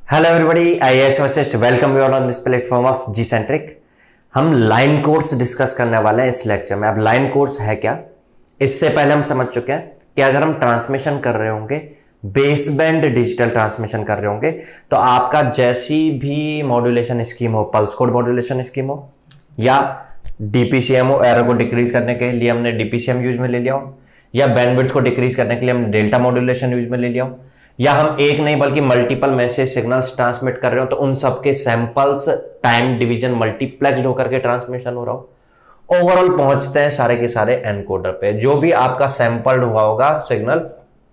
Hello everybody, IAS Vashishtha welcome you all on this platform of G centric. हम line codes discuss करने वाले हैं इस लेक्चर में। अब लाइन कोड्स है क्या, इससे पहले हम समझ चुके हैं कि अगर हम ट्रांसमिशन कर रहे होंगे, बेस बैंड डिजिटल ट्रांसमिशन कर रहे होंगे, तो आपका जैसी भी मॉड्यूलेशन स्कीम हो, पल्स कोड मॉड्यूलेशन स्कीम हो या डीपीसीएम हो, एरर को डिक्रीज करने के लिए हमने डीपीसीएम यूज में ले लिया हो, या बैंडविड्थ को डिक्रीज करने के लिए हमने डेल्टा मॉड्यूलेशन यूज में ले लिया हो, या हम एक नहीं बल्कि मल्टीपल मैसेज सिग्नल्स ट्रांसमिट कर रहे हो, तो उन सबके सैंपल्स टाइम डिवीजन मल्टीप्लेक्स्ड होकर के ट्रांसमिशन हो रहा हो, ओवरऑल पहुंचते हैं सारे के सारे एनकोडर पे। जो भी आपका सैंपल्ड हुआ होगा सिग्नल,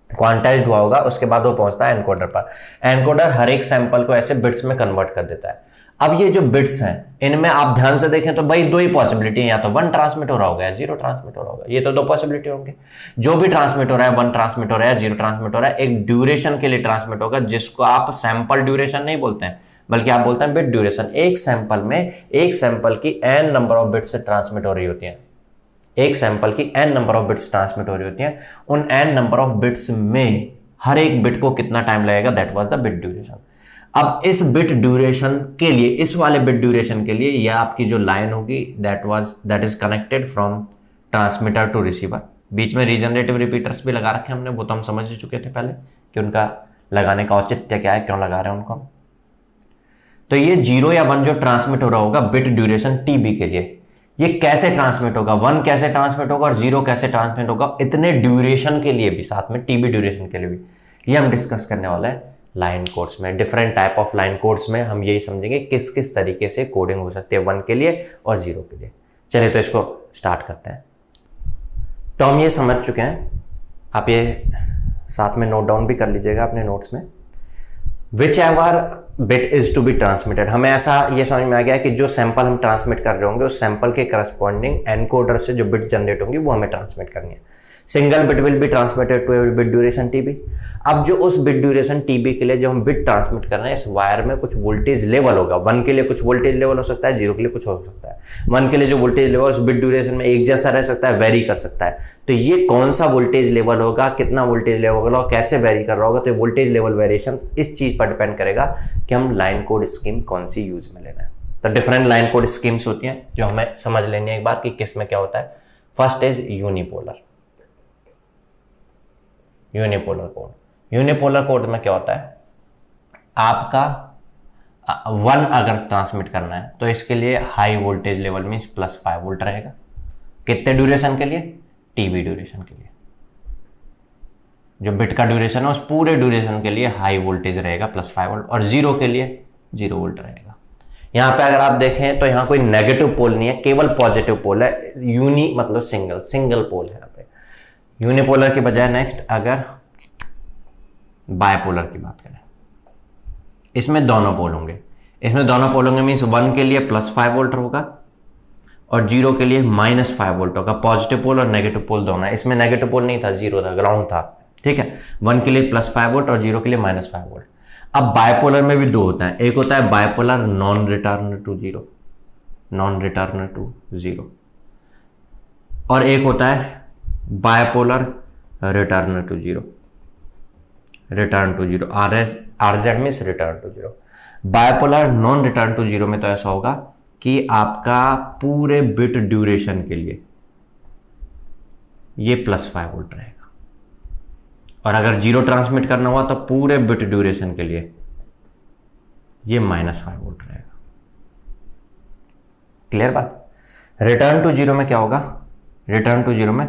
क्वांटाइज्ड हुआ होगा, उसके बाद वो पहुंचता है एनकोडर पर। एनकोडर हर एक सैंपल को ऐसे बिट्स में कन्वर्ट कर देता है। अब ये जो बिट्स हैं, इनमें आप ध्यान से देखें तो भाई दो ही पॉसिबिलिटी है, या तो 1 ट्रांसमिट हो रहा होगा या 0 ट्रांसमिट हो रहा होगा। ये तो दो पॉसिबिलिटी होंगे। जो भी ट्रांसमिट हो रहा है, 1 ट्रांसमिट हो रहा है या 0 ट्रांसमिट हो रहा है, एक ड्यूरेशन के लिए ट्रांसमिट होगा, जिसको आप सैंपल ड्यूरेशन नहीं बोलते हैं, बल्कि आप बोलते हैं बिट ड्यूरेशन। एक सैंपल में एक सैंपल की n number of bits transmit हो रही होती है। एक सैंपल की n number of bits transmit हो रही होती हैं। उन n नंबर ऑफ बिट्स में हर एक बिट को कितना टाइम लगेगा, that was the bit duration. अब इस बिट ड्यूरेशन के लिए, इस वाले बिट ड्यूरेशन के लिए, यह आपकी जो लाइन होगी that is connected from transmitter to receiver. बीच में रीजनरेटिव रिपीटर्स भी लगा रखे हमने, वो तो हम समझ चुके थे पहले कि उनका लगाने का औचित्य क्या है, क्यों लगा रहे हैं उनको। तो ये 0 या 1 जो ट्रांसमिट हो रहा होगा बिट ड्यूरेशन टीबी के लिए, ये कैसे ट्रांसमिट होगा, 1 कैसे ट्रांसमिट होगा और 0 कैसे ट्रांसमिट होगा, इतने ड्यूरेशन के लिए भी, साथ में टीबी ड्यूरेशन के लिए भी, ये हम डिस्कस करने वाले हैं लाइन कोड्स में। Different type of line codes में हम यही समझेंगे किस किस तरीके से कोडिंग हो सकती है 1 के लिए और 0 के लिए। चलिए तो इसको स्टार्ट करते हैं। तो हम ये समझ चुके हैं, आप ये साथ में नोट डाउन भी कर लीजिएगा अपने नोट्स में। Whichever bit is to be transmitted, हमें ऐसा ये समझ में आ गया कि जो सैंपल हम ट्रांसमिट कर रहे होंगे, उस सैंपल के करस्पॉन्डिंग एनकोडर से जो बिट जनरेट होंगी वो हमें ट्रांसमिट करनी है। Single bit will be transmitted to every bit duration TB. अब जो उस बिट ड्यूरेशन टीबी के लिए जो हम बिट ट्रांसमिट कर रहे हैं, इस वायर में कुछ वोल्टेज लेवल होगा। 1 के लिए कुछ वोल्टेज लेवल हो सकता है, 0 के लिए कुछ हो सकता है। 1 के लिए जो वोल्टेज लेवल उस बिट ड्यूरेशन में एक जैसा रह सकता है, वेरी कर सकता है। तो ये कौन सा वोल्टेज लेवल होगा, कितना वोल्टेज लेवल होगा, कैसे वेरी कर रहा होगा, तो वोल्टेज लेवल वेरिएशन इस चीज पर डिपेंड करेगा कि हम लाइन कोड स्कीम कौन सी यूज में लेना है। तो डिफरेंट लाइन कोड स्कीम्स होती हैं जो हमें समझ लेनी है एक बार कि किस में क्या होता है। First is unipolar. Unipolar code, unipolar code में क्या होता है, आपका 1 अगर ट्रांसमिट करना है तो इसके लिए high voltage level means +5 volt रहेगा। कितने ड्यूरेशन के लिए, टीबी ड्यूरेशन के लिए। जो बिट का ड्यूरेशन है उस पूरे ड्यूरेशन के लिए हाई वोल्टेज रहेगा +5 वोल्ट, और 0 के लिए 0 वोल्ट रहेगा। यहां पे अगर आप देखें तो यहां कोई नेगेटिव पोल नहीं है, केवल पॉजिटिव पोल है। यूनि मतलब सिंगल पोल है यहाँ पे यूनिपोलर के बजाय। नेक्स्ट अगर बायपोलर की बात करें, इसमें दोनों पोल होंगे। इसमें दोनों पोल होंगे मीन्स 1 के लिए +5 वोल्ट होगा और 0 के लिए -5 वोल्ट होगा। पॉजिटिव पोल और नेगेटिव पोल दोनों है। इसमें नेगेटिव पोल नहीं था, 0 था, ग्राउंड था, ठीक है। 1 के लिए +5 वोल्ट और 0 के लिए -5 वोल्ट। अब बायपोलर में भी दो होता है, एक होता है bipolar non return to zero, और एक होता है bipolar return to zero. RZ means return to zero. Bipolar non return to zero में तो ऐसा होगा कि आपका पूरे बिट ड्यूरेशन के लिए ये +5 वोल्ट रहेगा, और अगर 0 ट्रांसमिट करना हुआ तो पूरे बिट ड्यूरेशन के लिए ये -5 वोल्ट रहेगा। क्लियर बात। रिटर्न टू जीरो में क्या होगा, रिटर्न टू जीरो में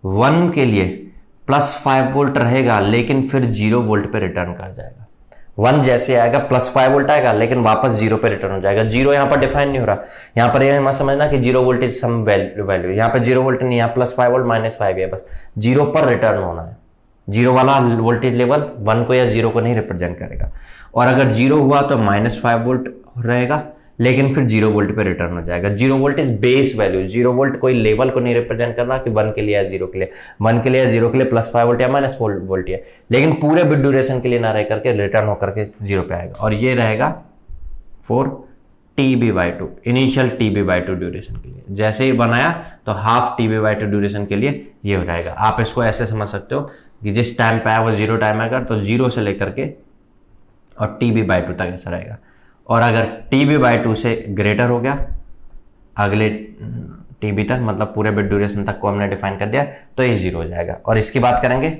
1 के लिए +5 वोल्ट रहेगा, लेकिन फिर 0 वोल्ट पे रिटर्न कर जाएगा। 1 जैसे आएगा +5 वोल्ट आएगा, लेकिन वापस 0 पे रिटर्न हो जाएगा। 0 यहां पर डिफाइन नहीं हो रहा, यहां पर यह मत समझना कि 0 वोल्ट इज सम वैल्यू। यहां पर 0 वोल्ट नहीं, यहाँ +5 वोल्ट -5 है, बस 0 पर रिटर्न होना है। 0 वाला वोल्टेज लेवल 1 को या 0 को नहीं रिप्रेजेंट करेगा, और अगर 0 हुआ तो -5 वोल्ट रहेगा, लेकिन फिर 0 वोल्ट पे रिटर्न हो जाएगा। 0 volt is base value. 0 volt कोई लेवल को नहीं रिप्रेजेंट करना कि 1 के लिए या 0 के लिए। 1 के लिए या 0 के लिए +5 वोल्ट या -5 वोल्ट है, लेकिन पूरे बिट ड्यूरेशन के लिए ना रह करके रिटर्न होकर के 0 पे आएगा, और ये रहेगा for TB/2, initial TB/2 duration के लिए। जैसे ही बनाया तो हाफ TB/2 ड्यूरेशन के लिए ये हो जाएगा। आप इसको ऐसे समझ सकते हो कि जिस टाइम पे आया वो 0 टाइम आएगा, तो 0 से लेकर के और टी बी बाई टू तक ऐसा रहेगा। और अगर टी बी बाई टू से ग्रेटर हो गया अगले टी बी तक, मतलब पूरे बिट ड्यूरेशन तक को हमने डिफाइन कर दिया, तो ये जीरो हो जाएगा। और इसकी बात करेंगे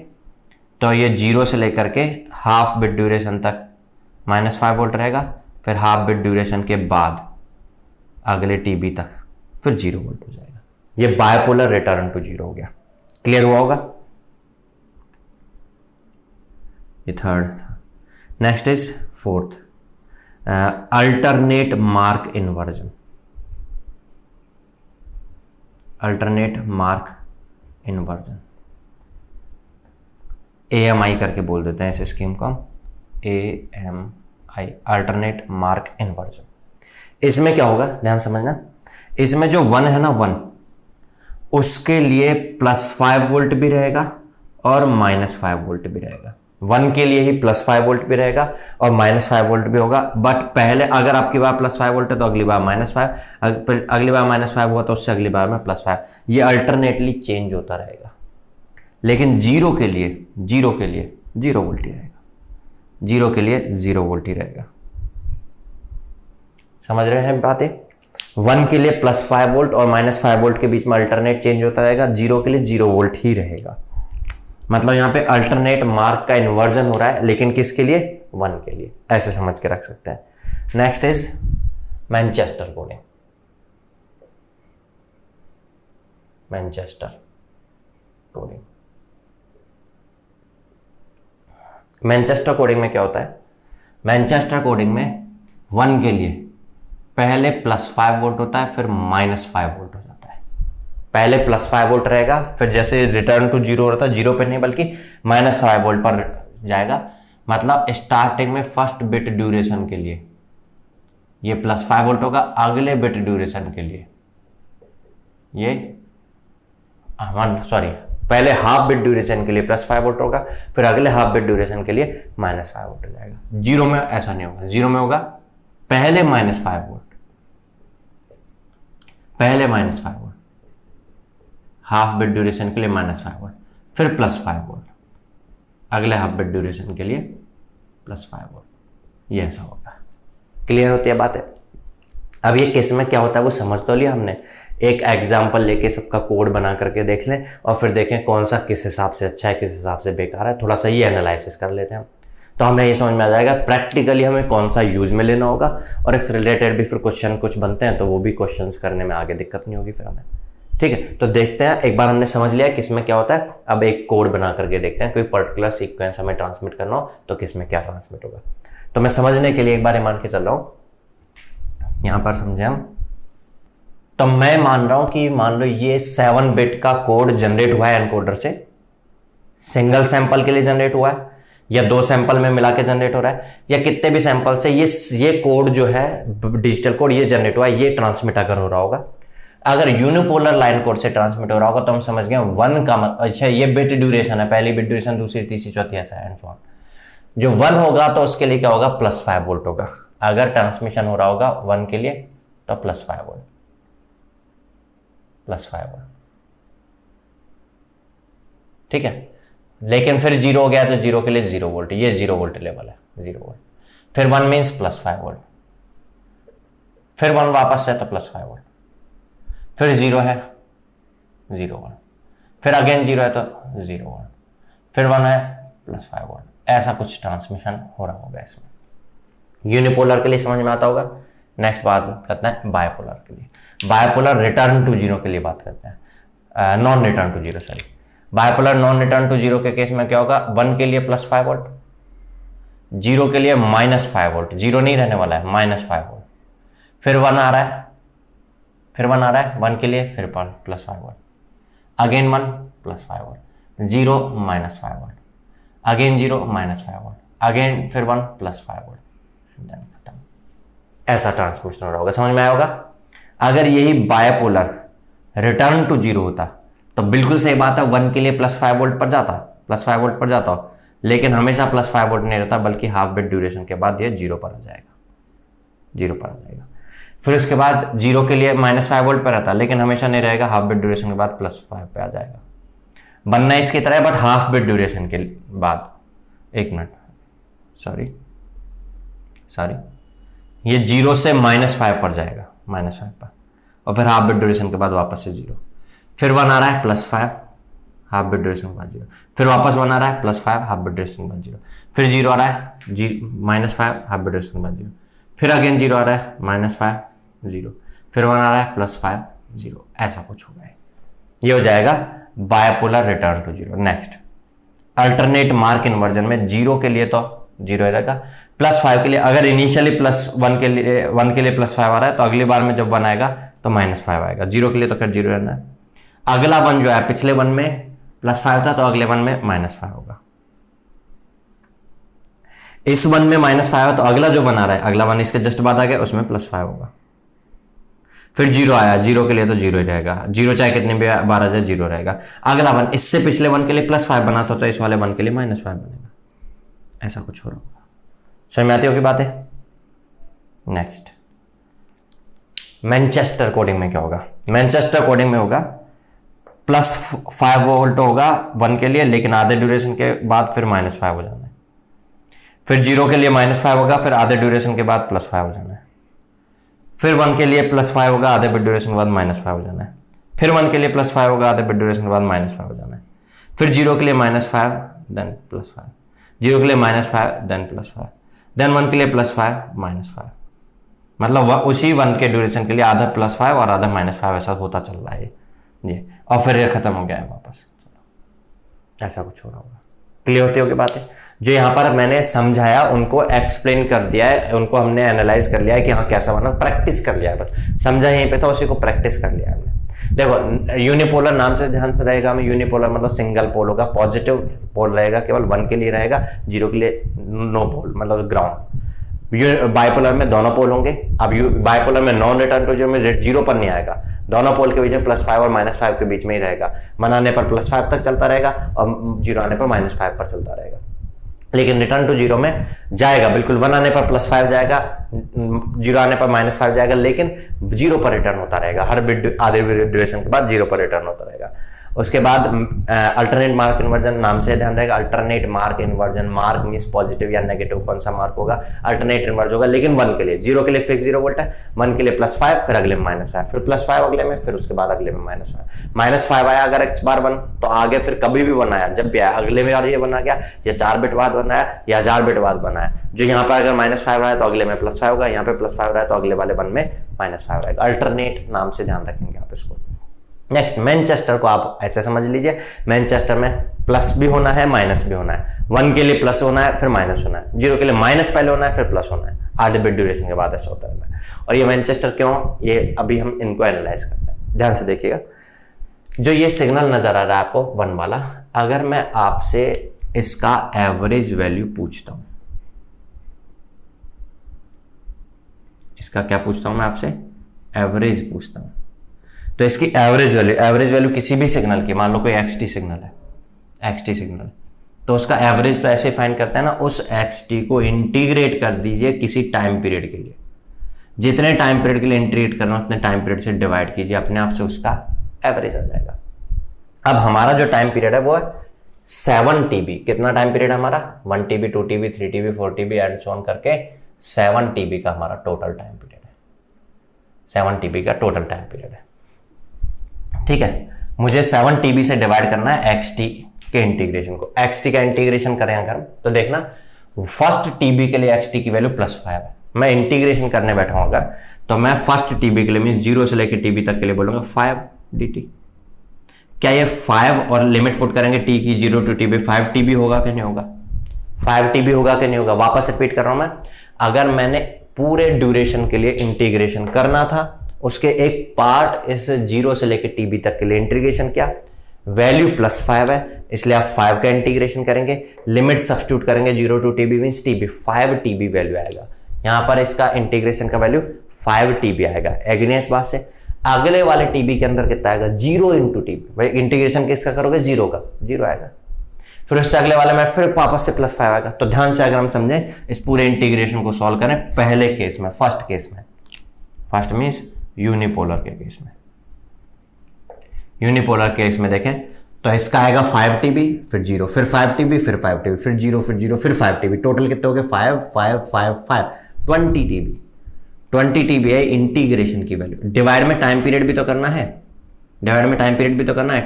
तो ये जीरो से लेकर के हाफ बिट ड्यूरेशन तक -5 वोल्ट रहेगा, फिर हाफ बिट ड्यूरेशन के बाद अगले टी बी तक फिर 0 वोल्ट हो जाएगा। ये बायपोलर रिटर्न टू जीरो हो गया। क्लियर हुआ होगा? ये थर्ड था। Next is fourth, alternate mark inversion. Alternate mark inversion, AMI करके बोल देते हैं इस स्कीम को हम, AMI, अल्टरनेट मार्क इन्वर्जन। इसमें क्या होगा, ध्यान समझना, इसमें जो 1 है ना, 1 उसके लिए +5 वोल्ट भी रहेगा और -5 वोल्ट भी रहेगा। 1 के लिए ही +5 वोल्ट भी रहेगा और -5 वोल्ट भी होगा। बट पहले अगर आपकी बार +5 वोल्ट है तो अगली बार -5, अगली बार -5 हुआ तो उससे अगली बार में +5, ये अल्टरनेटली चेंज होता रहेगा। लेकिन जीरो के लिए 0 वोल्ट ही रहेगा, 0 के लिए 0 वोल्ट ही रहेगा। समझ रहे हैं बातें? 1 के लिए +5 वोल्ट और -5 वोल्ट के बीच में अल्टरनेट चेंज होता रहेगा, 0 के लिए 0 वोल्ट ही रहेगा। मतलब यहां पे अल्टरनेट मार्क का इन्वर्जन हो रहा है, लेकिन किसके लिए? 1 के लिए। ऐसे समझ के रख सकते हैं। Next is Manchester coding. Manchester coding, Manchester coding में क्या होता है? मैनचेस्टर कोडिंग में 1 के लिए पहले +5 वोल्ट होता है, फिर -5 वोल्ट हो जाता है। पहले +5 वोल्ट रहेगा, फिर जैसे रिटर्न टू जीरो होता है, 0 पे नहीं बल्कि -5 वोल्ट पर जाएगा। मतलब स्टार्टिंग में फर्स्ट बिट ड्यूरेशन के लिए ये +5 वोल्ट होगा, अगले बिट ड्यूरेशन के लिए ये पहले हाफ बिट ड्यूरेशन के लिए +5 वोल्ट होगा, फिर अगले हाफ बिट ड्यूरेशन के लिए -5 वोल्ट हो जाएगा। 0 में ऐसा नहीं होगा, 0 में होगा पहले -5 वोल्ट, पहले -5 वोल्ट, हाफ बिट ड्यूरेशन के लिए -5 वोल्ट, फिर +5 वोल्ट, अगले हाफ बिट ड्यूरेशन के लिए +5 वोल्ट, ये ऐसा होगा। क्लियर होती है बात है? अब ये केस में क्या होता है वो समझ तो लिया हमने। एक एग्जाम्पल लेके सबका कोड बना करके देख लें और फिर देखें कौन सा किस हिसाब से अच्छा है, किस हिसाब से बेकार है। थोड़ा सा ये एनालिसिस कर लेते हैं हम, तो हमें ये समझ में आ जाएगा प्रैक्टिकली हमें कौन सा यूज में लेना होगा। और इस रिलेटेड भी फिर क्वेश्चन कुछ बनते हैं तो वो भी क्वेश्चंस करने में आगे दिक्कत नहीं होगी फिर हमें। ठीक है, तो देखते हैं। एक बार हमने समझ लिया किस में क्या होता है, अब एक कोड बना करके देखते हैं। कोई पर्टिकुलर सीक्वेंस हमें ट्रांसमिट करना हो तो किस में क्या ट्रांसमिट होगा। तो मैं समझने के लिए एक बार मान के चल रहा हूँ, यहां पर समझे हम। तो मैं मान रहा हूं कि मान लो ये 7 बिट का कोड जनरेट हुआ है एनकोडर से, सिंगल सैंपल के लिए जनरेट हुआ है या 2 सैंपल में मिला के जनरेट हो रहा है या कितने भी सैंपल से ये कोड जो है डिजिटल कोड ये जनरेट हुआ है, ये ट्रांसमिट अगर हो रहा होगा। अगर यूनिपोलर लाइन कोड से ट्रांसमिट हो रहा होगा तो हम समझ गए 1 का अच्छा ये बिट ड्यूरेशन है, पहली बिट ड्यूरेशन, दूसरी, तीसरी, चौथी, ऐसा एंड सो ऑन। जो 1 होगा तो उसके लिए क्या होगा? +5 वोल्ट होगा। अगर ट्रांसमिशन हो रहा होगा 1 के लिए तो +5 वोल्ट, +5 वोल्ट। ठीक है, लेकिन फिर 0 हो गया तो 0 के लिए 0 वोल्ट, ये 0 वोल्ट लेवल है, 0 वोल्ट। फिर 1 मीन्स +5 वोल्ट, फिर 1 वापस है तो +5 वोल्ट, फिर 0 है 0 वोल्ट, फिर अगेन 0 है तो 0 वोल्ट, फिर 1 है +5 वोल्ट। ऐसा कुछ ट्रांसमिशन हो रहा होगा इसमें। यूनिपोलर के लिए समझ में आता होगा। नेक्स्ट बात करते हैं बायपोलर के लिए। बायपोलर रिटर्न टू जीरो के लिए बात करते हैं, non return to zero, sorry. Bipolar non return to zero के केस में क्या होगा? 1 के लिए +5 वोल्ट, 0 के लिए -5 वोल्ट, 0 नहीं रहने वाला है, -5 वोल्ट, फिर 1 आ रहा है, फिर 1 आ रहा है 1 के लिए, फिर +5 volt, again 1 +5 volt, 0 -5 volt, again 0 -5 volt, again फिर 1 +5 वोल्ट, खत्म। ऐसा ट्रांसमिशन हो रहा होगा। समझ में आया होगा? अगर यही बायपोलर रिटर्न टू जीरो होता तो बिल्कुल सही बात है, 1 के लिए +5 वोल्ट पर जाता, +5 वोल्ट पर जाता हो, लेकिन हमेशा +5 वोल्ट नहीं रहता, बल्कि हाफ बिट ड्यूरेशन के बाद ये 0 पर आ जाएगा, 0 पर आ जाएगा। फिर उसके बाद 0 के लिए -5 वोल्ट पर रहता, लेकिन हमेशा नहीं रहेगा, हाफ बिट ड्यूरेशन के बाद +5 पे आ जाएगा। बनना इसकी तरह, बट हाफ बिट ड्यूरेशन के बाद, एक मिनट, सॉरी, सॉरी, ये 0 से -5 पर जाएगा, -5 पर, और फिर हाफ बिट ड्यूरेशन के बाद वापस से 0, फिर 1 आ रहा है +5 हाफ बिट ड्यूरेशन के बाद 0, फिर वापस 1 आ रहा है +5 हाफ बिट ड्यूरेशन के बाद 0, फिर 0 आ रहा है -5 हाफ बिट ड्यूरेशन के बाद 0, फिर अगेन 0 आ रहा है -5 0, फिर 1 आ रहा है +5 0, ऐसा कुछ होगा। ये हो जाएगा bipolar return to 0। Next, alternate mark inversion में 0 के लिए तो 0 रहेगा, +5 के लिए अगर इनिशियली +1 के लिए 1 के लिए +5 आ रहा है तो अगली बार में जब 1 आएगा तो -5 आएगा। 0 के लिए तो खैर 0 रहना है। अगला 1 जो है, पिछले 1 में +5 था तो अगले 1 में -5 होगा। इस 1 में -5 है तो अगला जो 1 आ रहा है, अगला 1 इसके जस्ट बाद आ गया, उसमें +5 होगा। फिर 0 आया, 0 के लिए तो 0 ही रहेगा, 0 चाहे कितनी भी बार आ जाए 0 रहेगा। अगला 1 इससे पिछले 1 के लिए +5 बना था तो इस वाले 1 के लिए -5 बनेगा। ऐसा कुछ हो रहा होगा। समझ में आती होगी बातें। नेक्स्ट, मैनचेस्टर कोडिंग में क्या होगा? मैनचेस्टर कोडिंग में होगा +5 वोल्ट होगा 1 के लिए, लेकिन आधे ड्यूरेशन के बाद फिर -5 हो जाना है। फिर 0 के लिए -5 होगा, फिर आधे ड्यूरेशन के बाद +5 हो जाना है। फिर 1 के लिए +5 होगा, आधे बिट ड्यूरेशन के बाद -5 हो जाना है। फिर 1 के लिए +5 होगा, आधे बिट ड्यूरेशन के बाद -5 हो जाना है। फिर 0 के लिए -5 देन +5, 0 के लिए -5 देन +5, देन 1 के लिए +5 -5, मतलब उसी 1 के ड्यूरेशन के लिए आधा +5 और आधा -5 ऐसा होता चल रहा है ये, और फिर ये खत्म हो गया है वापस। ऐसा कुछ हो रहा होगा। क्लियर होती होगी बातें? जो यहाँ पर मैंने समझाया उनको एक्सप्लेन कर दिया है, उनको हमने एनालाइज कर लिया है कि हाँ कैसा बना, प्रैक्टिस कर लिया है। बस समझा यहीं पे था, उसी को प्रैक्टिस कर लिया हमने। देखो, यूनिपोलर नाम से ध्यान से रहेगा, हमें यूनिपोलर मतलब सिंगल पोल होगा, पॉजिटिव पोल रहेगा, केवल 1 के लिए रहेगा, 0 के लिए नो पोल मतलब ग्राउंड। बाइपोलर में दोनों पोल होंगे। अब बाइपोलर में नॉन रिटर्न टू 0 में 0 पर नहीं आएगा, दोनों पोल के बीच में +5 और -5 के बीच में ही रहेगा। 1 आने पर +5 तक चलता रहेगा और 0 आने पर -5 पर चलता रहेगा। लेकिन रिटर्न टू 0 में जाएगा बिल्कुल, 1 आने पर +5 जाएगा, 0 आने पर -5 जाएगा, लेकिन 0 पर रिटर्न होता रहेगा। हर बिट आधे ड्यूरेशन के बाद 0 पर रिटर्न होता रहेगा। उसके बाद अल्टरनेट मार्क इन्वर्जन नाम से ध्यान रहेगा। Alternate mark inversion, mark means positive या नेगेटिव, कौन सा मार्क होगा, अल्टरनेट इन्वर्ज होगा, लेकिन 1 के लिए। 0 के लिए फिक्स 0 वोल्ट है, 1 के लिए +5, फिर अगले में -5, फिर +5 अगले में, फिर उसके बाद अगले में -5 आया अगर x बार 1, तो आगे फिर कभी भी 1 आया, जब भी आया अगले में और ये 1 आ गया, या 4 बिट बाद 1 आया या 1000 बिट बाद 1 आया। जो यहाँ पर अगर -5 रहा है तो अगले में +5 होगा, यहाँ पे +5 रहा है तो अगले वाले 1 में -5 रहेगा। अल्टरनेट नाम से ध्यान रखेंगे आप इसको। नेक्स्ट, मैनचेस्टर को आप ऐसे समझ लीजिए, मैनचेस्टर में प्लस भी होना है माइनस भी होना है। 1 के लिए प्लस होना है फिर माइनस होना है, 0 के लिए माइनस पहले होना है फिर प्लस होना है, आधे बिट ड्यूरेशन के बाद ऐसा होता है। और ये मैनचेस्टर क्यों, ये अभी हम इनको एनालाइज करते हैं, ध्यान से देखिएगा। जो ये सिग्नल नजर आ रहा है आपको 1 वाला, अगर मैं आपसे इसका एवरेज वैल्यू पूछता हूं, इसका क्या पूछता हूं मैं आपसे, एवरेज पूछता हूं, तो इसकी एवरेज वैल्यू किसी भी सिग्नल की, मान लो कोई एक्सटी सिग्नल है, एक्सटी सिग्नल, तो उसका एवरेज तो ऐसे फाइंड करते हैं ना, उस एक्सटी को इंटीग्रेट कर दीजिए किसी टाइम पीरियड के लिए, जितने टाइम पीरियड के लिए इंटीग्रेट करना उतने टाइम पीरियड से डिवाइड कीजिए, अपने आप से उसका एवरेज आ जाएगा। अब हमारा जो टाइम पीरियड है वो है 7 TB। कितना टाइम पीरियड है हमारा, 1 TB 2 TB 3 TB 4 TB and so on करके 7 TB का हमारा टोटल टाइम पीरियड है, 7 TB का टोटल टाइम पीरियड है। ठीक है, मुझे 7 TB से डिवाइड करना है XT के इंटीग्रेशन को। XT का इंटीग्रेशन करें अगर तो देखना, फर्स्ट TB के लिए XT की वैल्यू +5 है। मैं इंटीग्रेशन करने बैठा हूं अगर, तो मैं फर्स्ट TB के लिए मींस 0 से लेकर TB तक के लिए बोलूंगा 5 dt। क्या ये 5 और लिमिट पुट करेंगे t की 0 to TB 5 TB होगा कि नहीं होगा, 5 TB होगा कि नहीं होगा। वापस रिपीट कर रहा हूं मैं, अगर मैंने पूरे ड्यूरेशन के लिए इंटीग्रेशन करना था, उसके एक पार्ट इस 0 से लेकर TB तक के लिए इंटीग्रेशन किया, वैल्यू +5 है इसलिए आप 5 का इंटीग्रेशन करेंगे, लिमिट सब्स्टिट्यूट करेंगे 0 to TB means TB 5 TB value आएगा। यहां पर इसका इंटीग्रेशन का वैल्यू 5 TB आएगा। एग्री इस बात से। अगले वाले TB के अंदर कितना आएगा, 0 into TB। भाई इंटीग्रेशन किसका करोगे, 0 का, 0 आएगा। फिर उससे अगले वाले में फिर वापस से +5 आएगा। तो ध्यान से अगर हम समझें, इस पूरे इंटीग्रेशन को सॉल्व करें पहले केस में, फर्स्ट केस में, फर्स्ट मींस यूनिपोलर के केस में, यूनिपोलर केस में देखें तो इसका आएगा 5 TB फिर 0 फिर 5 TB फिर 5 TB फिर 0 फिर 0 फिर 5 TB, टोटल कितने हो गए 5 5 5 5, 20 TB है इंटीग्रेशन की वैल्यू। डिवाइड में टाइम पीरियड भी तो करना है,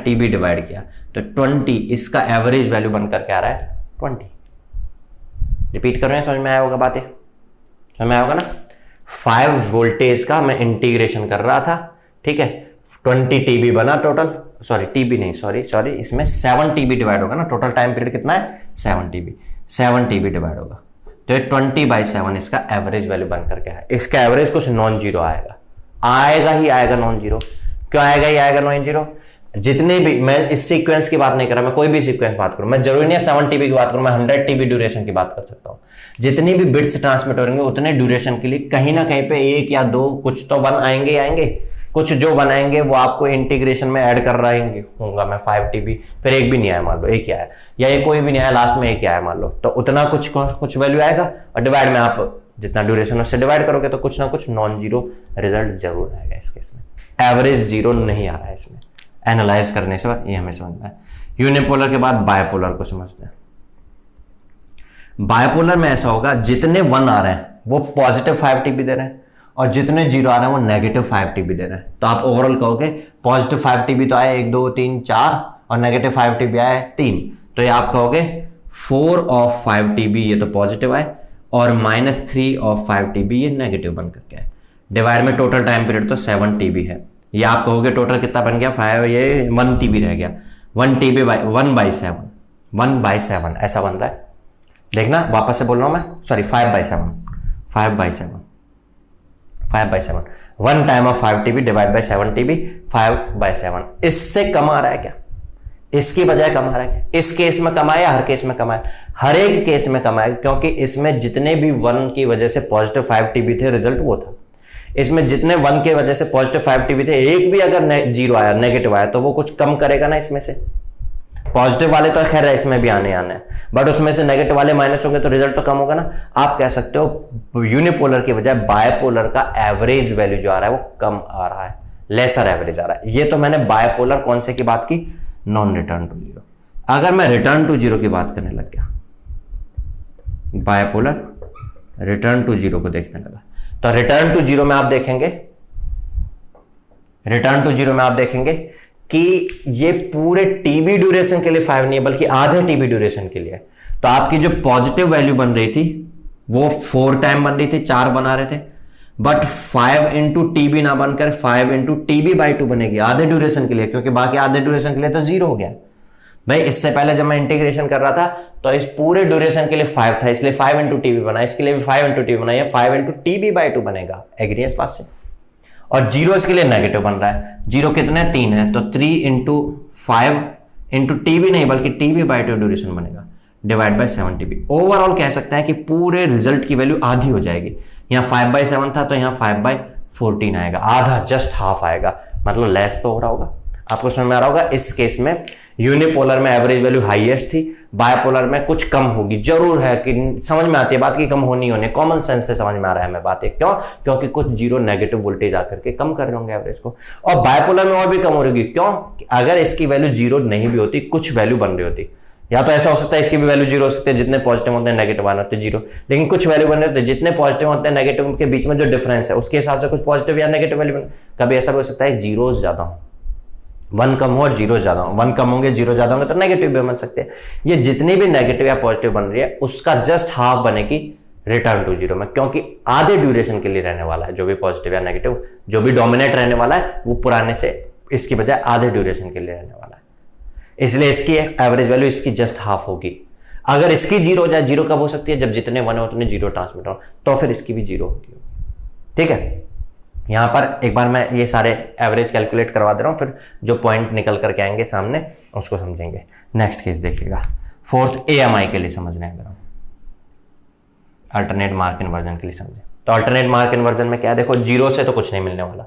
TB डिवाइड किया तो 20, इसका एवरेज वैल्यू बनकर के आ रहा है 20। रिपीट कर रहे हैं, समझ में आया होगा बातें, समझ में आया होगा ना। 5 वोल्टेज का मैं इंटीग्रेशन कर रहा था, ठीक है, 20 TB बना टोटल, सॉरी TB नहीं, सॉरी इसमें 7 TB डिवाइड होगा ना, टोटल टाइम पीरियड कितना है 7 TB डिवाइड होगा तो ये 20/7 इसका एवरेज वैल्यू बनकर के है। इसका एवरेज कुछ नॉन जीरो आएगा नॉन जीरो। क्यों आएगा नॉन जीरो? जितने भी, मैं इस सीक्वेंस की बात नहीं कर रहा, मैं कोई भी सीक्वेंस बात करूं, मैं जरूरी नहीं है 7 TB की बात करूं, मैं 100 TB ड्यूरेशन की बात कर सकता हूं। जितनी भी बिट्स ट्रांसमिट होंगे उतने ड्यूरेशन के लिए कहीं ना कहीं पे 1 या 2 कुछ तो 1 आएंगे, कुछ जो बनाएंगे वो आपको इंटीग्रेशन में ऐड कर रहेंगे होगा। मैं 5 TB, फिर एक भी नहीं आया मान लो, एक ही आया, या ये कोई भी नहीं आया, लास्ट में एक ही आया मान लो, तो उतना कुछ वैल्यू आएगा। और डिवाइड में आप जितना ड्यूरेशन उससे डिवाइड करोगे तो कुछ ना कुछ नॉन जीरो रिजल्ट जरूर आएगा। इस केस में एवरेज जीरो नहीं आ रहा है इसमें, एनालाइज करने से ये हमें समझना है। यूनिपोलर के बाद बायपोलर को समझते हैं। बायपोलर में ऐसा होगा, जितने 1 आ रहे हैं वो पॉजिटिव 5 TB दे रहे हैं और जितने 0 आ रहे हैं वो नेगेटिव 5 TB दे रहे हैं। तो आप ओवरऑल कहोगे पॉजिटिव 5 TB तो आए 1 2 3 4 और नेगेटिव 5 TB आए 3, तो ये आप कहोगे 4 of 5 TB ये तो पॉजिटिव आए और -3 of 5 TB ये नेगेटिव बन करके आए। डिवाइड में टोटल टाइम पीरियड तो 7 TB है, ये आप कहोगे टोटल कितना बन गया 5, ये 1 TB रह गया, 1 TB बाई 1/7 ऐसा बन रहा है। देखना वापस से बोल रहा हूं मैं, sorry 5/7 1 time of 5 TB divide by 7 TB 5/7। इससे कम आ रहा है क्या? इसकी बजाय कम आ रहा है क्या? इस केस में कम आया, हर केस में कम आया, हर एक केस में कम आया, क्योंकि इसमें जितने भी 1 की वजह से पॉजिटिव 5 TB थे रिजल्ट वो था। इसमें जितने 1 की वजह से पॉजिटिव 5 TB थे, एक भी अगर 0 आया, नेगेटिव आया, तो वो कुछ कम करेगा ना इसमें से। पॉजिटिव वाले तो खैर इसमें भी आने है, बट उसमें से नेगेटिव वाले माइनस होंगे तो रिजल्ट तो कम होगा ना। आप कह सकते हो यूनिपोलर की बजाय बायपोलर का एवरेज वैल्यू जो आ रहा है वो कम आ रहा है, लेसर एवरेज आ रहा है। ये तो मैंने बायपोलर कौन से की बात की, नॉन रिटर्न टू जीरो। अगर मैं रिटर्न टू जीरो की बात करने लग गया, बायपोलर रिटर्न टू जीरो को देखने लगा, तो रिटर्न टू जीरो में आप देखेंगे कि ये पूरे टीबी ड्यूरेशन के लिए 5 नहीं है, बल्कि आधे टीबी ड्यूरेशन के लिए। तो आपकी जो पॉजिटिव वैल्यू बन रही थी वो 4 टाइम बन रही थी, 4 बना रहे थे, बट 5 इंटू टीबी ना बनकर 5 इंटू TB/2 बनेगी आधे ड्यूरेशन के लिए, क्योंकि बाकी आधे ड्यूरेशन के लिए तो 0 हो गया भाई। इससे पहले जब मैं इंटीग्रेशन कर रहा था तो इस पूरे ड्यूरेशन के लिए 5 था, इसलिए 5 इंटू टीबी बना, इसके लिए भी 5 इंटू टीबी बना, 5 इंटू TB/2 बनेगा। एग्री इस बात से? और 0 इसके लिए नेगेटिव बन रहा है, 0 कितने 3 है, तो 3 इंटू 5 इंटू TB नहीं बल्कि TB/2 ड्यूरेशन बनेगा डिवाइड बाय 7 TB। ओवरऑल कह सकते हैं कि पूरे रिजल्ट की वैल्यू आधी हो जाएगी। यहाँ 5/7 था तो यहाँ 5/14 आएगा, आधा, जस्ट हाफ आएगा, मतलब लेस तो हो रहा होगा। आपको समझ में आ रहा होगा। इस केस में यूनिपोलर में एवरेज वैल्यू हाईएस्ट थी, बायपोलर में कुछ कम होगी, जरूर है कि समझ में आती है बात की कम होनी होने, कॉमन सेंस से समझ में आ रहा है हमें बात। क्यों? क्योंकि कुछ 0 नेगेटिव वोल्टेज आकर के कम कर रहे होंगे एवरेज को, और बायपोलर में और भी कम हो रही होगी। क्यों? अगर इसकी वैल्यू 0 नहीं भी होती, कुछ वैल्यू बन रही होती, या तो ऐसा हो सकता है इसकी भी वैल्यू 0 हो सकती है, जितने पॉजिटिव होते हैं नेगेटिव आने होते हैं 0, लेकिन कुछ वैल्यू बन रहे होते हैं, जितने पॉजिटिव होते हैं नेगेटिव के बीच में जो डिफरेंस है उसके हिसाब से कुछ पॉजिटिव या नेगेटिव वैल्यू बन। कभी ऐसा हो सकता है 0 ज्यादा हो, 1 कम हो और 0 ज्यादा हो, 1 कम होंगे 0 ज्यादा होंगे तो नेगेटिव भी बन सकते हैं। ये जितनी भी नेगेटिव या पॉजिटिव बन रही है उसका जस्ट हाफ बनेगी रिटर्न टू जीरो में, क्योंकि आधे ड्यूरेशन के लिए रहने वाला है। जो भी पॉजिटिव या नेगेटिव जो भी डोमिनेट रहने वाला है वो पुराने से इसकी बजाय आधे ड्यूरेशन के लिए रहने वाला है, इसलिए इसकी एवरेज वैल्यू इसकी जस्ट हाफ होगी। अगर इसकी 0 हो जाए, 0 कब हो सकती है? जब जितने 1 है उतने 0 ट्रांसमिट हो, तो फिर इसकी भी 0 होगी। ठीक है, यहां पर एक बार मैं ये सारे एवरेज कैलकुलेट करवा दे रहा हूं, फिर जो पॉइंट निकल करके आएंगे सामने उसको समझेंगे। नेक्स्ट केस देखिएगा, 4th AMI के लिए समझ रहे हैं, अल्टरनेट मार्क इन्वर्जन के लिए समझे। तो अल्टरनेट मार्क इन्वर्जन में क्या है, देखो 0 से तो कुछ नहीं मिलने वाला,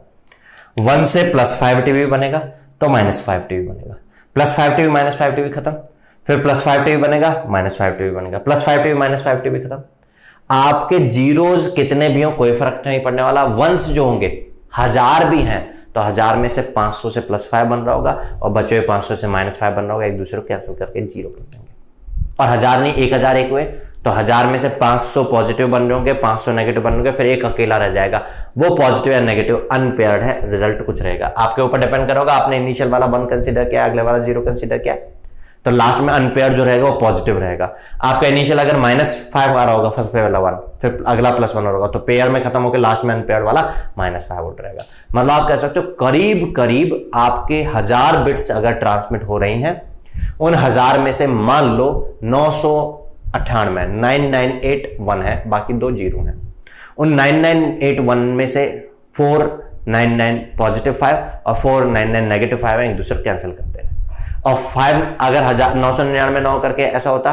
1 से +5 TB बनेगा तो -5 TB बनेगा, +5 TB -5 TB खत्म, फिर +5 TB बनेगा -5 TB बनेगा, +5 TB -5 TB खत्म। आपके जीरोज कितने भी हो कोई फर्क नहीं पड़ने वाला, वंस जो होंगे 1000 भी हैं तो 1000 में से 500 से +5 बन रहा होगा और बचे हुए 500 से -5 बन रहा होगा, एक दूसरे को कैंसिल करके 0 कर देंगे। और 1000 नहीं 1001 हुए तो 1000 में से 500 पॉजिटिव बन रहे होंगे, 500 नेगेटिव बन रहे होंगे, फिर एक अकेला रह जाएगा, वो पॉजिटिव या नेगेटिव अनपेयर्ड है, रिजल्ट कुछ रहेगा। आपके ऊपर डिपेंड करेगा, आपने इनिशियल वाला 1 कंसीडर किया, अगले वाला 0 कंसीडर किया, तो लास्ट में अनपेयर जो रहेगा वो पॉजिटिव रहेगा। आपका इनिशियल अगर -5 आ रहा होगा फर्स्ट पेयर वाला 1, फिर अगला +1 होगा, तो पेयर में खत्म होकर लास्ट में अनपेयर वाला -5 वोल्ट रहेगा। मतलब आप कह सकते हो करीब करीब आपके 1000 बिट्स अगर ट्रांसमिट हो रही हैं, उन 1000 में से मान लो 998 9981 है, बाकी 2 जीरो हैं। उन 9981 में से 499 पॉजिटिव 5 और 499 नेगेटिव 5 है, एक दूसरे कैंसिल करते हैं। और 5 अगर 999 9 करके ऐसा होता,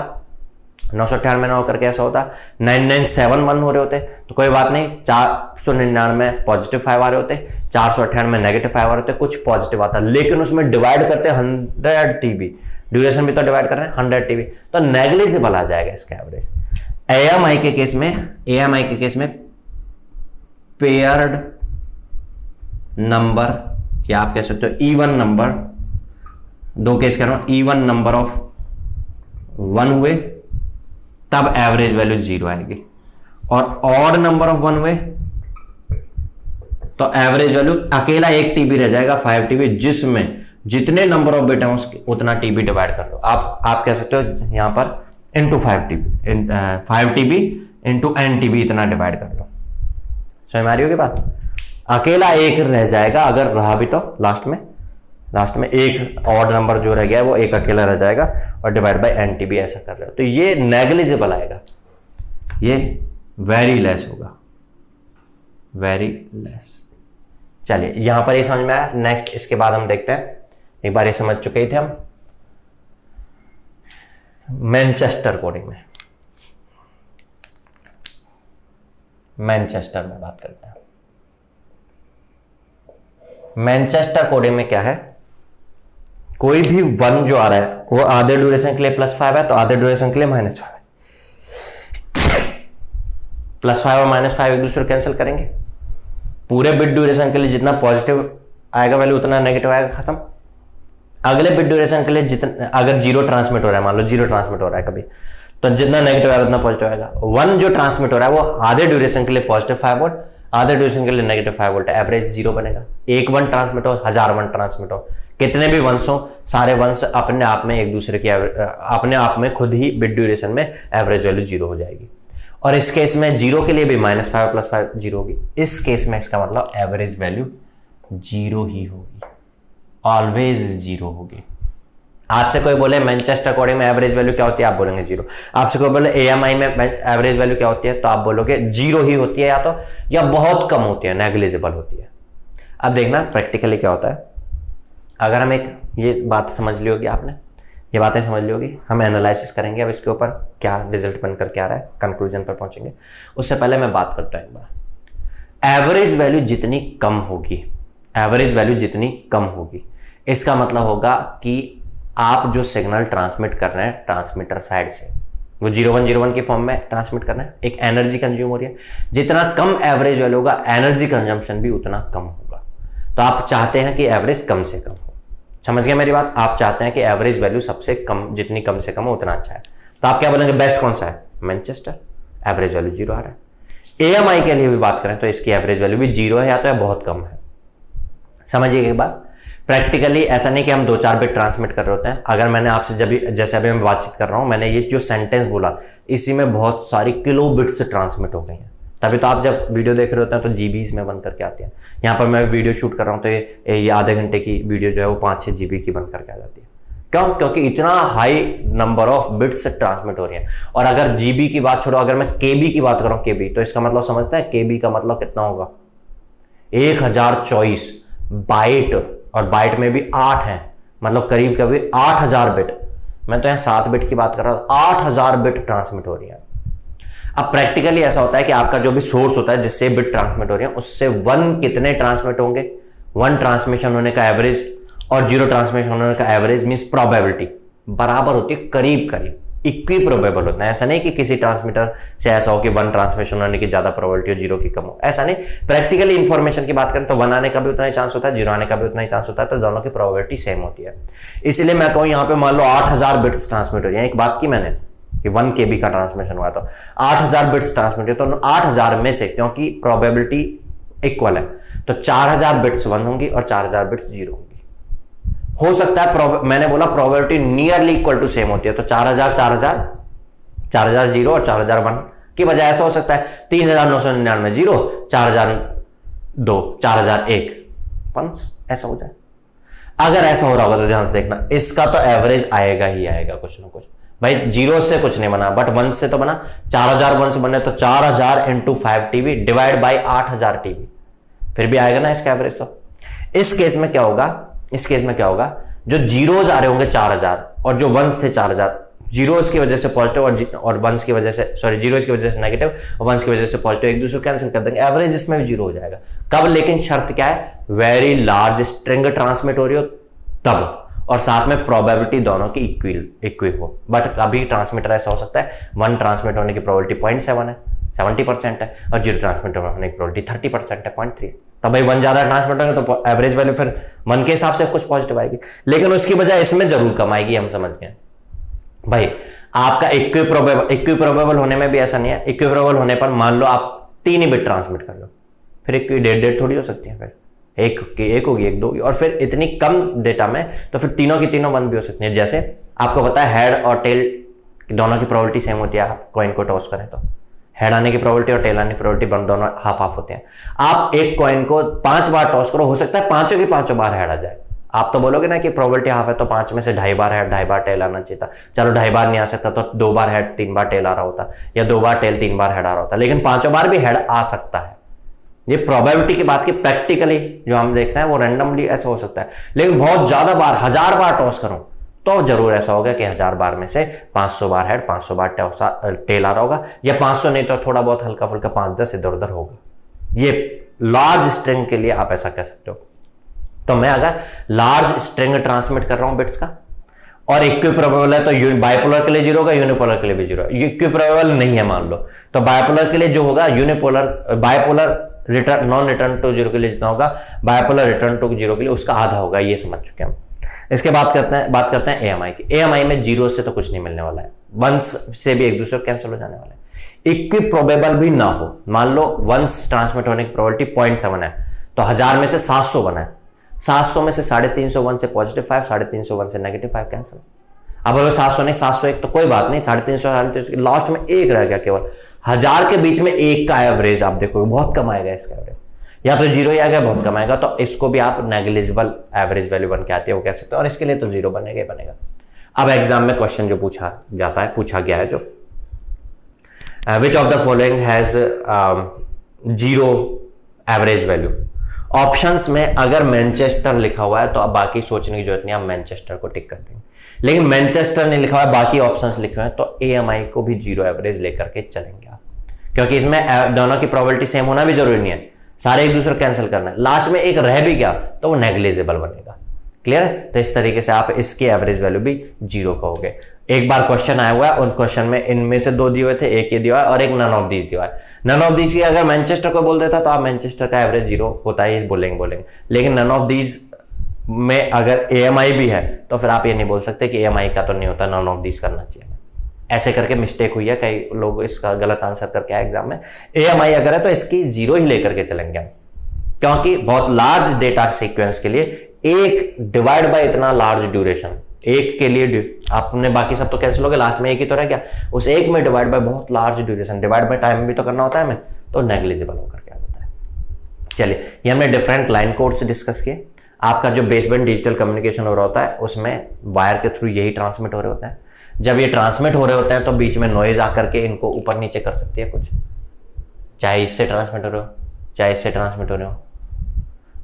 998 9 करके ऐसा होता, 9971 हो रहे होते, तो कोई बात नहीं, 499 पॉजिटिव 5 आ रहे होते, 498 नेगेटिव 5 आ रहे होते, कुछ पॉजिटिव आता, लेकिन उसमें डिवाइड करते 100 टीबी, ड्यूरेशन भी तो डिवाइड कर रहे हैं 100 टीबी, तो नेग्लिजिबल आ जाएगा इसका एवरेज। एएमआई के केस में पेयर्ड नंबर, या आप कह सकते हो इवन नंबर, 2 केस कह रहा हूं, इवन नंबर ऑफ 1 हुए तब एवरेज वैल्यू 0 आएगी, और ऑड नंबर ऑफ 1 हुए तो एवरेज वैल्यू अकेला 1 टीबी रह जाएगा, 5 टीबी, जिसमें जितने नंबर ऑफ बिट है उसके उतना टीबी डिवाइड कर लो। आप कह सकते हो यहां पर into 5 TB into n TB, इतना डिवाइड कर लो। समझ में आ रही होगी बात? अकेला 1 रह जाएगा, अगर रहा भी तो लास्ट में एक ऑड नंबर जो रह गया है वो एक अकेला रह जाएगा, और डिवाइड बाय n टीबी ऐसा कर रहे हो, तो ये नेग्लिजिबल आएगा, ये वेरी लेस होगा, वेरी लेस। चलिए यहां पर ये समझ में आया। नेक्स्ट इसके बाद हम देखते हैं, एक बार ये समझ चुके थे हम मैनचेस्टर कोडिंग में, मैनचेस्टर में बात करते हैं। मैनचेस्टर कोडिंग में क्या है, कोई भी 1 जो आ रहा है वो आधे ड्यूरेशन के लिए +5 है, तो आधे ड्यूरेशन के लिए -5 है, +5 और -5 एक दूसरे कैंसिल करेंगे, पूरे बिट ड्यूरेशन के लिए जितना पॉजिटिव आएगा वैल्यू उतना नेगेटिव आएगा, खत्म। अगले बिट ड्यूरेशन के लिए जितना, अगर 0 ट्रांसमिट हो रहा है, मान लो 0 ट्रांसमिट हो रहा है कभी, तो जितना नेगेटिव आएगा उतना पॉजिटिव आएगा। 1 जो ट्रांसमिट हो रहा है वो आधे ड्यूरेशन के लिए +5 वोल्ट, आधे ड्यूरेशन के लिए -5 वोल्ट, एवरेज 0 बनेगा। एक 1 ट्रांसमिट हो, 1000 1 ट्रांसमिट हो, कितने भी वंश हो, सारे वंश अपने आप में एक दूसरे की अपने आप में खुद ही बिट ड्यूरेशन में एवरेज वैल्यू 0 हो जाएगी। और इस केस में 0 के लिए भी -5 +5 0 होगी। इस केस में इसका मतलब एवरेज वैल्यू 0 ही होगी, ऑलवेज 0 होगी। आपसे कोई बोले मैनचेस्टर कोडिंग में एवरेज वैल्यू क्या होती है, आप बोलेंगे 0। आपसे कोई बोले एएमआई में एवरेज वैल्यू क्या होती है, तो आप बोलोगे 0 ही होती है, या बहुत कम होती है, नेग्लिजिबल होती है। अब देखना प्रैक्टिकली क्या होता है। अगर हम एक ये बात समझ ली होगी, आपने ये बातें समझ ली होगी, हम एनालिसिस करेंगे अब इसके ऊपर क्या रिजल्ट बनकर क्या आ रहा है, कंक्लूजन पर पहुंचेंगे। उससे पहले मैं बात करता हूं एक बार, एवरेज वैल्यू जितनी कम होगी, एवरेज वैल्यू जितनी कम होगी, इसका मतलब होगा कि आप जो सिग्नल ट्रांसमिट कर रहे हैं ट्रांसमीटर साइड से, वो 0101 की फॉर्म में ट्रांसमिट करना है, एक एनर्जी कंज्यूम हो रही है। जितना कम एवरेज वैल्यू होगा, एनर्जी कंजम्पशन भी उतना कम होगा। तो आप चाहते हैं कि एवरेज कम से कम हो। समझ गए मेरी बात? आप चाहते हैं कि एवरेज वैल्यू सबसे कम, जितनी कम से कम हो उतना अच्छा है। तो आप क्या बोलेंगे, बेस्ट कौन सा है? मैनचेस्टर, एवरेज वैल्यू 0 आ रहा है। एएमआई के लिए भी बात करें तो इसकी एवरेज वैल्यू भी 0 है, या तो बहुत कम है। समझिए एक बात, प्रैक्टिकली ऐसा नहीं कि हम 2-4 बिट ट्रांसमिट कर रहे होते हैं। अगर मैंने आपसे जैसे अभी मैं बातचीत कर रहा हूं, मैंने ये जो सेंटेंस बोला, इसी में बहुत सारी किलो बिट्स ट्रांसमिट हो गई हैं। तभी तो आप जब वीडियो देख रहे होते हैं तो जीबीज में बन करके आती है। यहाँ पर मैं वीडियो शूट कर रहा हूँ तो ये आधे घंटे की वीडियो जो है वो 5-6 जीबी की बन करके आ जाती है। क्यों? क्योंकि इतना high number of bits transmit हो रही है। और अगर जीबी की बात छोड़ो, अगर मैं केबी की बात करूँ, केबी, तो इसका मतलब समझते हैं केबी का मतलब कितना होगा? 1024 बाइट, और बाइट में भी 8 है, मतलब करीब करीब 8000 बिट। मैं तो यहाँ 7 बिट की बात कर रहा हूँ, 8000 बिट ट्रांसमिट हो रही है। अब प्रैक्टिकली ऐसा होता है कि आपका जो भी सोर्स होता है जिससे बिट ट्रांसमिट हो रही है, उससे 1 कितने ट्रांसमिट होंगे? 1 ट्रांसमिशन होने का एवरेज और 0 ट्रांसमिशन होने का एवरेज मींस प्रोबेबिलिटी बराबर होती है, करीब करीब इक्वी प्रोबेबल होता है। ऐसा नहीं कि किसी ट्रांसमीटर से ऐसा हो कि 1 ट्रांसमिशन होने की ज्यादा प्रोबेबिलिटी हो, 0 की कम हो, ऐसा नहीं। प्रैक्टिकली इंफॉर्मेशन की बात करें तो 1 आने का भी उतना ही चांस होता है, 0 आने का भी उतना ही चांस होता है, तो दोनों की प्रोबेबिलिटी सेम होती है। इसलिए मैं कहूँ यहाँ पे मान लो 8000 बिट्स ट्रांसमिट हो रही है। एक बात की मैंने, कि 1 KB का ट्रांसमिशन हुआ तो 8000 बिट्स ट्रांसमिट, तो 8000 में से, क्योंकि प्रोबेबिलिटी इक्वल है, तो 4000 बिट्स 1 होंगी और 4000 बिट्स 0 होंगी। हो सकता है मैंने बोला probability nearly equal to same होती है, तो 4000 4000 0 और 4000 1 की बजाय ऐसा हो सकता है 3999 0, 4002 4001 1, ऐसा हो जाए। अगर ऐसा हो रहा होगा तो ध्यान से देखना, इसका तो एवरेज आएगा ही आएगा कुछ ना कुछ। भाई 0 से कुछ नहीं बना, बट 1 से तो बना। 4000 1 से बने तो 4000 × 5 TB डिवाइड बाई 8000 TB, फिर भी आएगा ना इसका एवरेज। तो इस केस में क्या होगा, जो जीरोज आ रहे होंगे 4000 और जो वंस थे 4000, जीरोज की वजह से पॉजिटिव और वंस की वजह से, सॉरी, जीरोज की वजह से नेगेटिव और वंस की वजह से पॉजिटिव, एक दूसरे को कैंसिल कर देंगे, एवरेज इसमें भी 0 हो जाएगा। कब? लेकिन शर्त क्या है, वेरी लार्ज स्ट्रिंग ट्रांसमिट हो रही हो तब, और साथ में प्रोबेबिलिटी दोनों की इक्वल हो। बट कभी ट्रांसमीटर ऐसा हो सकता है 1 ट्रांसमिट होने की प्रोबेबिलिटी 0.7 है, 70% है, और 0 ट्रांसमिट होने की प्रोबेबिलिटी 30% है, 0.3। तब भाई 1 ज्यादा ट्रांसमिट होंगे तो एवरेज वैल्यू फिर 1 के हिसाब से कुछ पॉजिटिव आएगी, लेकिन उसकी बजाय इसमें जरूर कम आएगी, हम समझ गए भाई। आपका इक्विप्रोबेबल होने में भी ऐसा नहीं है, इक्विप्रोबेबल होने पर मान लो आप 3 ही बिट ट्रांसमिट कर लो, फिर डेढ़ थोड़ी हो सकती है, फिर एक होगी, एक 2 होगी, और फिर इतनी कम डेटा में तो फिर तीनों की तीनों 1 भी हो सकती है। जैसे आपको पता है हेड और टेल दोनों की प्रोबेबिलिटी सेम होती है, आप कॉइन को टॉस करें तो हेड आने की प्रोबेबिलिटी और टेल आने की प्रोबेबिलिटी दोनों हाफ हाफ होते हैं। आप एक कॉइन को 5 बार टॉस करो, हो सकता है पांचों की पांचों बार हेड आ जाए। आप तो बोलोगे ना कि प्रोबेबिलिटी हाफ है तो 5 में से 2.5 बार हेड 2.5 बार टेल आना चाहिए था। चलो 2.5 बार नहीं आ सकता तो 2 बार हेड 3 बार टेल आ रहा होता, या 2 बार टेल 3 बार हेड आ रहा होता, लेकिन पांचों बार भी हेड आ सकता है। ये प्रोबेबिलिटी की बात की, प्रैक्टिकली जो हम देखते हैं वो रैंडमली ऐसा हो सकता है, लेकिन बहुत ज्यादा बार 1000 बार टॉस करो तो जरूर ऐसा होगा कि 1000 बार में से 500 बार हेड 500 बार टेल आ रहा होगा, या 500 नहीं तो थोड़ा बहुत हल्का फुल्का 5-10 इधर उधर होगा। ये लार्ज स्ट्रिंग के लिए आप ऐसा कह सकते हो। तो मैं अगर लार्ज स्ट्रिंग ट्रांसमिट कर रहा हूं बिट्स का और इक्विप्रोबेबल है तो बाइपोलर के लिए 0 होगा, यूनिपोलर के लिए भी 0 है। इक्विप्रोबेबल नहीं है मान लो, तो बाइपोलर के लिए जो होगा bipolar return non return to 0 के लिए जितना होगा, बाइपोलर रिटर्न टू 0 के लिए उसका आधा होगा। ये समझ चुके हम। इसके बात करते हैं AMI की। AMI में 0 से तो कुछ नहीं मिलने वाला है, 1 से भी एक दूसरे कैंसिल हो जाने वाला है। इक्विप्रोबेबल भी ना हो, मान लो 1 ट्रांसमिट होने की प्रोबेबिलिटी 0.7 है, तो 1000 में से 700 बना है, 700 में से 350 से पॉजिटिव 5, 350 से नेगेटिव 5 कैंसिल। अब अगर 700 नहीं 701 तो कोई बात नहीं, 350 लास्ट में 1 रह गया केवल। 1000 के बीच में 1 का एवरेज आप देखोगे बहुत कम आएगा इसका एवरेज, या तो 0 ही आएगा बहुत कम आएगा, तो इसको भी आप नेग्लिजिबल एवरेज वैल्यू बन के आती है वो कह सकते हो, और इसके लिए तो 0 बनेगा ही बनेगा। अब एग्जाम में क्वेश्चन जो पूछा गया है जो which of the following has 0 average value. Options में अगर मैनचेस्टर लिखा हुआ है तो अब बाकी सोचने की जरूरत नहीं, आप मैनचेस्टर को टिक कर देंगे, लेकिन मैनचेस्टर नहीं लिखा हुआ है, बाकी ऑप्शंस लिखे हुए हैं, तो AMI को भी 0 एवरेज लेकर के चलेंगे आप, क्योंकि इसमें दोनों की प्रोबेबिलिटी सेम होना भी जरूरी नहीं है, सारे एक दूसरे कैंसिल करना है। लास्ट में एक रह भी गया तो वो नेग्लिजिबल बनेगा। क्लियर है? तो इस तरीके से आप इसकी एवरेज वैल्यू भी 0 कहोगे। एक बार क्वेश्चन आया हुआ है, उन क्वेश्चन में इनमें से 2 दिए हुए थे, एक ये दिया हुआ है और एक नन ऑफ दीज दिया हुआ है। नन ऑफ दीज की अगर मैनचेस्टर को बोल देता तो आप मैनचेस्टर का एवरेज 0 होता है बोलेंगे, लेकिन नन ऑफ दीज में अगर AMI भी है तो फिर आप ये नहीं बोल सकते कि AMI का तो नहीं होता, नन ऑफ दीज करना चाहिए। ऐसे करके मिस्टेक हुई है, कई लोग इसका गलत आंसर करके आए एग्जाम में। AMI अगर है तो इसकी 0 ही लेकर के चलेंगे हम, क्योंकि बहुत लार्ज डेटा सीक्वेंस के लिए 1 डिवाइड बाय इतना लार्ज ड्यूरेशन, 1 के लिए आपने बाकी सब तो कैंसिल हो गया, लास्ट में 1 ही तो रह गया, उस 1 में डिवाइड बाय बहुत large duration, divide by time भी तो करना होता है हमें, तो नेग्लिजिबल होकर के आ जाता है। चलिए, ये हमने डिफरेंट लाइन कोड्स डिस्कस किए। आपका जो बेसबैंड डिजिटल कम्युनिकेशन हो रहा होता है उसमें वायर के थ्रू यही ट्रांसमिट हो रहे होते हैं। जब ये ट्रांसमिट हो रहे होते हैं तो बीच में नॉइज आकर के इनको ऊपर नीचे कर सकती है कुछ, चाहे इससे ट्रांसमिट हो रहे हो चाहे इससे ट्रांसमिट हो रहे हो।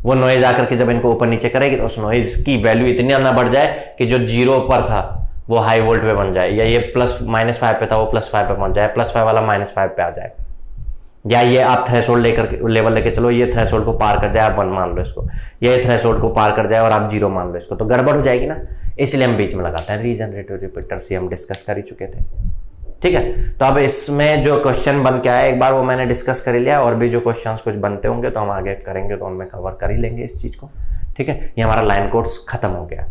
वो नॉइज आकर के जब इनको ऊपर नीचे करेगी तो उस नॉइज की वैल्यू इतनी ना बढ़ जाए कि जो 0 पर था वो हाई वोल्ट पे बन जाए, या ये -5 पे था वो +5 पे पहुंच जाए, +5 वाला -5 पे आ जाए, या ये आप थ्रेशोल्ड लेवल लेके चलो, ये थ्रेशोल्ड को पार कर जाए, आप 1 मान लो इसको, ये थ्रेशोल्ड को पार कर जाए और आप 0 मान लो इसको, तो गड़बड़ हो जाएगी ना, इसलिए हम बीच में लगाते हैं। रीजनरेटिव रिपीटर्स हम डिस्कस कर ही चुके थे, ठीक है। तो अब इसमें जो क्वेश्चन बन के आया एक बार वो मैंने डिस्कस कर लिया, और भी जो क्वेश्चंस कुछ बनते होंगे तो हम आगे करेंगे तो उनमें कवर कर ही लेंगे इस चीज को, ठीक है। ये हमारा लाइन कोड्स खत्म हो गया।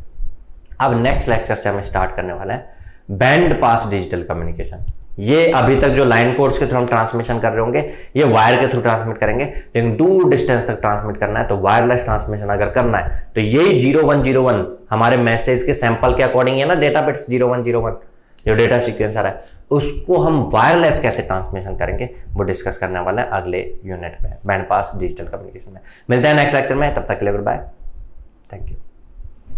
अब नेक्स्ट लेक्चर से हम स्टार्ट करने वाले हैं बैंड पास डिजिटल कम्युनिकेशन। ये अभी तक जो लाइन कोड्स के थ्रू हम ट्रांसमिशन कर रहे होंगे, ये वायर के थ्रू ट्रांसमिट करेंगे, लेकिन दूर डिस्टेंस तक ट्रांसमिट करना है तो वायरलेस ट्रांसमिशन अगर करना है तो यही 0101 हमारे मैसेज के सैंपल के अकॉर्डिंग है ना, डेटा बिट्स 0101 जो डेटा सीक्वेंस आ रहा है, उसको हम वायरलेस कैसे ट्रांसमिशन करेंगे वो डिस्कस करने वाले हैं अगले यूनिट में, बैंड पास डिजिटल कम्युनिकेशन में। मिलते हैं नेक्स्ट लेक्चर में, तब तक के लिए बाय, थैंक यू।